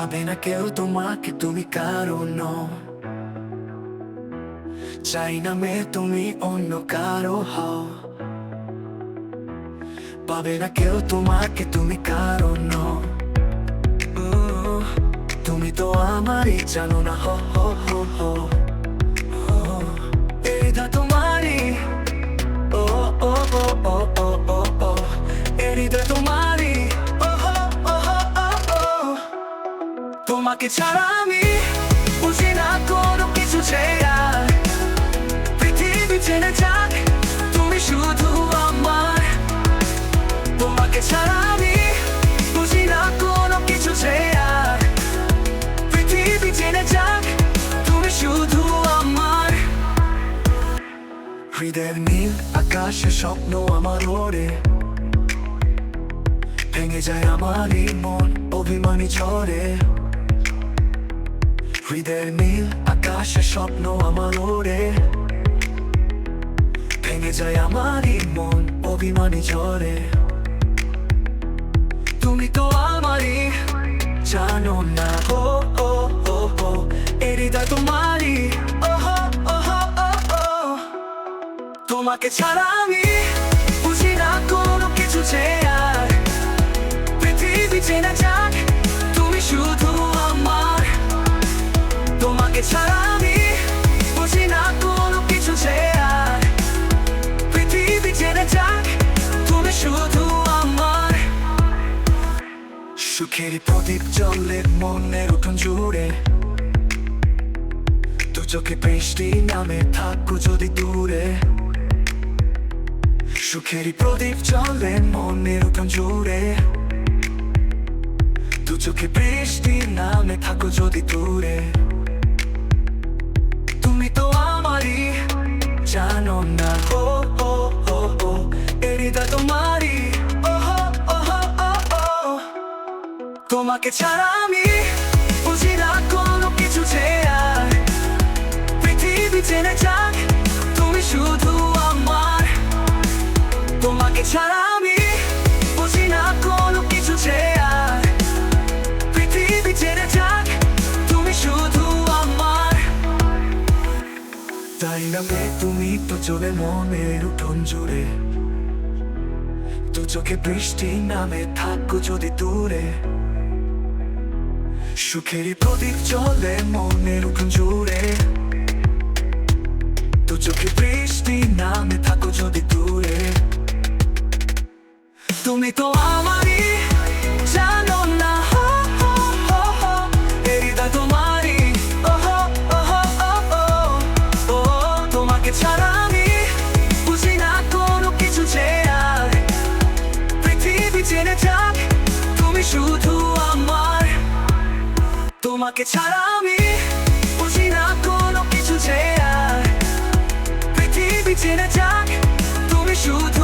পাবে না কেউ তোমাকে, তুমি কারো নও। চাই না মেয়ে তুমি অন্য কারো হও। পাবে না কেউ তোমাকে, তুমি কারো নও। তুমি তো আমারই, জানো না হো হো হো হো। এটা তোমারই, ও ও ও ও ও ও ও। এটা তোমারই, ও হো ও হো ও ও। তোমাকে ছাড়া আমি বুঝি না কোনো কিছু ছেড়া। পৃথিবী জেনে যাক তুমি শুধু আমার। তোমাকে ছাড়া আমি বুঝি না কোনো কিছু ছেড়া। পৃথিবী জেনে যাক তুমি শুধু আমার। হৃদয়ের নীল আকাশে স্বপ্ন আমার ওরে। ভেঙে যায় আমারই মন, অভিমানী ঝড়ে। হৃদয়ের নীল আকাশে স্বপ্ন আমার ওরে। ভেঙে যায় আমারই মন, অভিমানী ঝড়ে। তুমি তো আমারই, জানো না ও ও ও ও। এই হৃদয় তোমারই, ও হো ও হো ও ও। তোমাকে ছাড়া আমি বুঝি না কোনো কিছু ছেড়া। পৃথিবী জেনে যাক তুমি শুধু আমার। তোমাকে ছাড়া আমি বুঝি না কোনো কিছু ছেড়া। পৃথিবী জেনে যাক তুমি শুধু আমার। সুখের প্রদীপ জ্বলে মনের উঠোন জুড়ে। দু চোখে বৃষ্টি নামে থাকো যদি দূরে। সুখের প্রদীপ জ্বলে মনের উঠোন জুড়ে। দু চোখে বৃষ্টি নামে থাকো যদি দূরে। তুমি তো আমারই, জানো না ও ও ও ও। এই হৃদয় তোমারই, ও হো ও হো ও ও। তোমাকে ছাড়া আমি বুঝি না কোনো কিছু ছেড়া। পৃথিবী জেনে যাক তুমি শুধু আমার। তোমাকে ছাড়া আমি বুঝি না কোনো কিছু ছেড়া। পৃথিবী জেনে যাক তুমি শুধু আমার। তাই না মেয়ে তুমি তো চলে মনের উঠোন জুড়ে। দু চোখে বৃষ্টি নামে থাকো যদি দূরে। সুখেরই প্রদীপ জ্বলে মনের উঠোন জুড়ে। দু চোখে বৃষ্টি নামে থাকো যদি দূরে। তুমি তো আমারই, জানো না হো হো হো হো। এই হৃদয় তোমারই, ও হো ও হো ও ও ও। তোমাকে ছাড়া আমি বুঝি না কোনো কিছু ছেড়া। পৃথিবী জেনে যাক তুমি শুধু আমার। তোমাকে ছাড়া আমি বুঝি না কোনো কিছু ছেড়া। পৃথিবী জেনে যাক তুমি শুধু